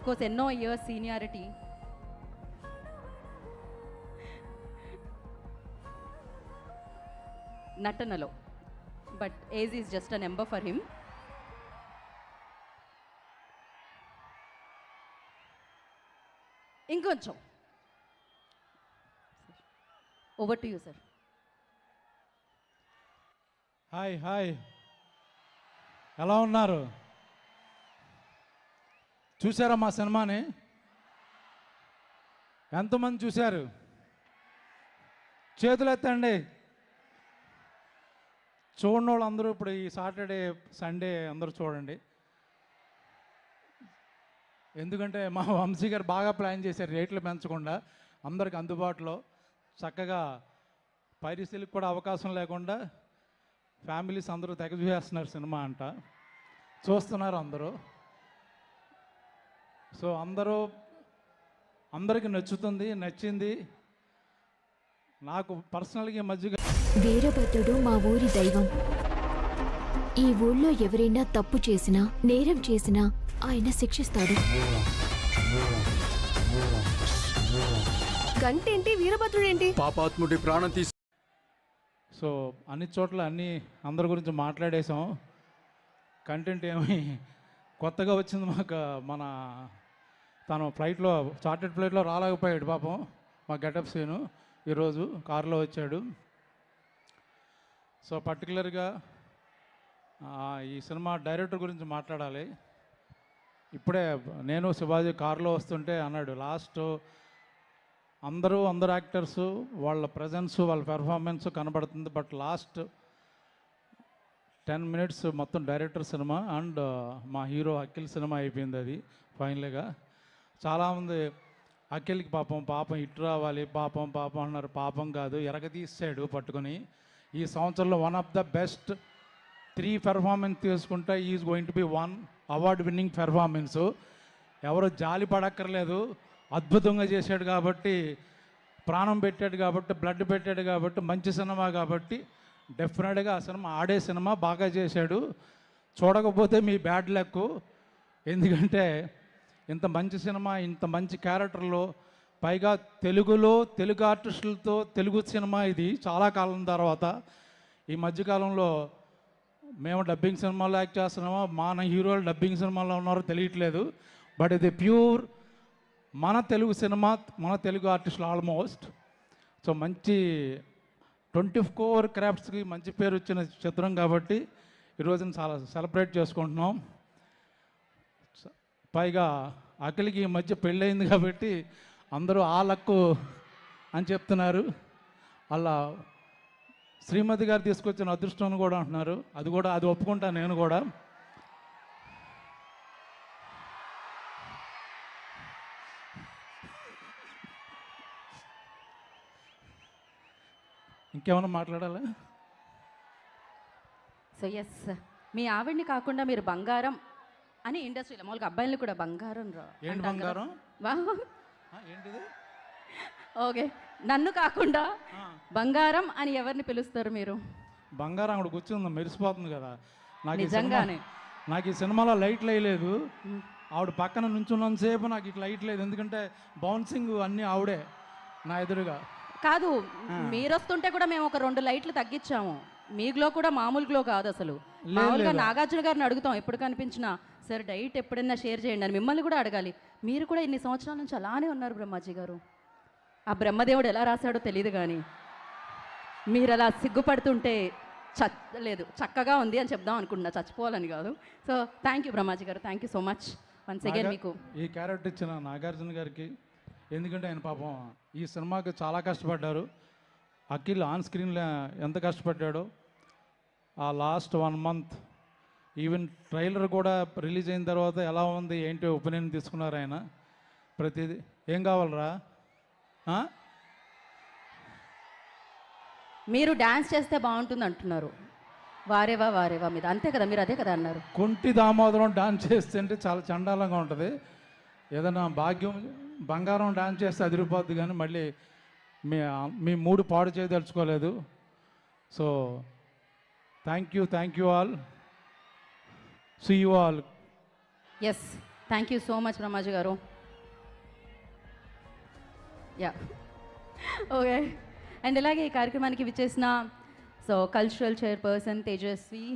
Course ఎన్నో years seniority. నటనలో, but age is just a number for him. ఇంకొంచెం over to you sir. Hi hi, ఎలా ఉన్నారు? చూసారా మా సినిమాని? ఎంతమంది చూశారు? చేతులు ఎత్తండి. చూడని వాళ్ళు అందరూ ఇప్పుడు ఈ సాటర్డే సండే అందరూ చూడండి. ఎందుకంటే మా వంశీ గారు బాగా ప్లాన్ చేశారు, రేట్లు పెంచకుండా అందరికి అందుబాటులో చక్కగా పైరసీలకు కూడా అవకాశం లేకుండా ఫ్యామిలీస్ అందరూ తెగ చూసేస్తున్నారు సినిమా అంట, చూస్తున్నారు అందరూ. సో అందరికి నచ్చింది. నాకు పర్సనల్గా ఈ మధ్యగా వీరభద్రుడు మా ఊరి దైవం. ఈ ఊళ్ళో ఎవరైనా తప్పు చేసినా, నేరం చేసినా ఆయన శిక్షిస్తాడు. గంటేంటి, వీరభద్రుడేంటి? పాపాత్ముడి ప్రాణం తీసి. సో అన్ని చోట్ల అందరి గురించి మాట్లాడేసాం. కంటెంట్ ఏమి కొత్తగా వచ్చింది మాకు. తను చార్టెడ్ ఫ్లైట్లో రాలేకపోయాడు పాపం. మా గెటప్ సీను ఈరోజు కారులో వచ్చాడు. సో పర్టికులర్గా ఈ సినిమా డైరెక్టర్ గురించి మాట్లాడాలి. ఇప్పుడే నేను శివాజీ కారులో వస్తుంటే అన్నాడు, లాస్ట్ అందరూ యాక్టర్స్ వాళ్ళ ప్రజెన్స్, వాళ్ళ పెర్ఫార్మెన్స్ కనబడుతుంది, బట్ లాస్ట్ 10 minutes మొత్తం డైరెక్టర్ సినిమా అండ్ మా హీరో అఖిల్ సినిమా అయిపోయింది. అది ఫైనల్గా చాలామంది అఖిల్కి పాపం హిట్ రావాలి, పాపం అన్నారు. పాపం కాదు, ఎరగదీసాడు పట్టుకొని. ఈ సంవత్సరంలో one of the best 3 performance తీసుకుంటే is going to be 1 award winning performance. ఎవరు జాలి పడక్కర్లేదు, అద్భుతంగా చేశాడు కాబట్టి, ప్రాణం పెట్టాడు కాబట్టి, బ్లడ్ పెట్టాడు కాబట్టి, మంచి సినిమా కాబట్టి డెఫినెట్గా ఆ సినిమా ఆడే సినిమా, బాగా చేశాడు. చూడకపోతే మీ బ్యాడ్ లక్. ఎందుకంటే ఇంత మంచి సినిమా, ఇంత మంచి క్యారెక్టర్లో, పైగా తెలుగు ఆర్టిస్టులతో తెలుగు సినిమా ఇది చాలా కాలం తర్వాత. ఈ మధ్యకాలంలో మేము డబ్బింగ్ సినిమాలో యాక్ట్ చేస్తున్నామో, మన హీరోలు డబ్బింగ్ సినిమాలో ఉన్నారో తెలియట్లేదు. బట్ ఇది ప్యూర్ మన తెలుగు సినిమా, మన తెలుగు ఆర్టిస్టులు ఆల్మోస్ట్. సో మంచి 24 క్రాఫ్ట్స్కి మంచి పేరు వచ్చిన చిత్రం కాబట్టి ఈరోజున చాలా సెలబ్రేట్ చేసుకుంటున్నాం. పైగా అఖిల్కి ఈ మధ్య పెళ్ళయింది కాబట్టి అందరూ ఆ లక్కు అని చెప్తున్నారు. అలా శ్రీమతి గారు తీసుకొచ్చిన అదృష్టం అని కూడా అంటున్నారు. అది ఒప్పుకుంటాను నేను కూడా. ఇంకేమైనా మాట్లాడాలా? సో ఎస్, మీ ఆవిడ్ని కాకుండా మీరు బంగారం అని ఇండస్ట్రీలో మామూలుగా అబ్బాయిలు కూడా బంగారం ఏంటి బంగారం? ఏంటిది? ఓకే, నన్ను కాకుండా బంగారం అని ఎవరిని పిలుస్తారు మీరు? బంగారం అక్కడ కూర్చుంది, మెరిసిపోతుంది కదా. నిజంగానే నాకు ఈ సినిమాలో లైట్లు వేయలేదు. ఆవిడ పక్కన నుంచున్నంతసేపు నాకు ఇట్లా లైట్ లేదు, ఎందుకంటే బౌన్సింగ్ అన్నీ ఆవిడే నా ఎదురుగా. కాదు, మీరు వస్తుంటే కూడా మేము ఒక 2 లైట్లు తగ్గించాము. మీ గ్లో కూడా మామూలు గ్లో కాదు అసలు. మామూలుగా నాగార్జున గారిని అడుగుతాం ఎప్పుడు కనిపించినా, సార్ డైట్ ఎప్పుడైనా షేర్ చేయండి అని. మిమ్మల్ని కూడా అడగాలి. మీరు కూడా ఇన్ని సంవత్సరాల నుంచి అలానే ఉన్నారు బ్రహ్మాజీ గారు. ఆ బ్రహ్మదేవుడు ఎలా రాశాడో తెలియదు కానీ మీరు అలా సిగ్గుపడుతుంటే లేదు, చక్కగా ఉంది అని చెప్దాం అనుకుంటున్నా, చచ్చిపోవాలని కాదు. సో థ్యాంక్ యూ బ్రహ్మాజీ గారు, thank you so much once again. మీకు ఈ క్యారెక్టర్ ఇచ్చిన నాగార్జున గారికి, ఎందుకంటే ఆయన పాపం ఈ సినిమాకి చాలా కష్టపడ్డారు. అఖిల్ ఆన్ స్క్రీన్లో ఎంత కష్టపడ్డాడో, ఆ లాస్ట్ 1 month ఈవెన్ ట్రైలర్ కూడా రిలీజ్ అయిన తర్వాత ఎలా ఉంది ఏంటి ఒపీనియన్ తీసుకున్నారు ఆయన. ప్రతిదీ ఏం కావాలరా, మీరు డ్యాన్స్ చేస్తే బాగుంటుంది అంటున్నారు. వారేవా మీద అంతే కదా, మీరు అదే కదా అన్నారు. కుంటి దామోదరం డాన్స్ చేస్తుంటే చాలా చండాలంగా ఉంటుంది. ఏదైనా బంగారం డాన్స్ చేస్తే అదిరిపోద్ది, కానీ మళ్ళీ మీ మూడు పాడు చేయదలుచుకోలేదు. So thank you all, see you all. Yes, thank you so much Brahmaji గారు. Yeah okay. అండ్ ఇలాగే ఈ కార్యక్రమానికి విచ్చేసిన కల్చరల్ చైర్పర్సన్ తేజస్వి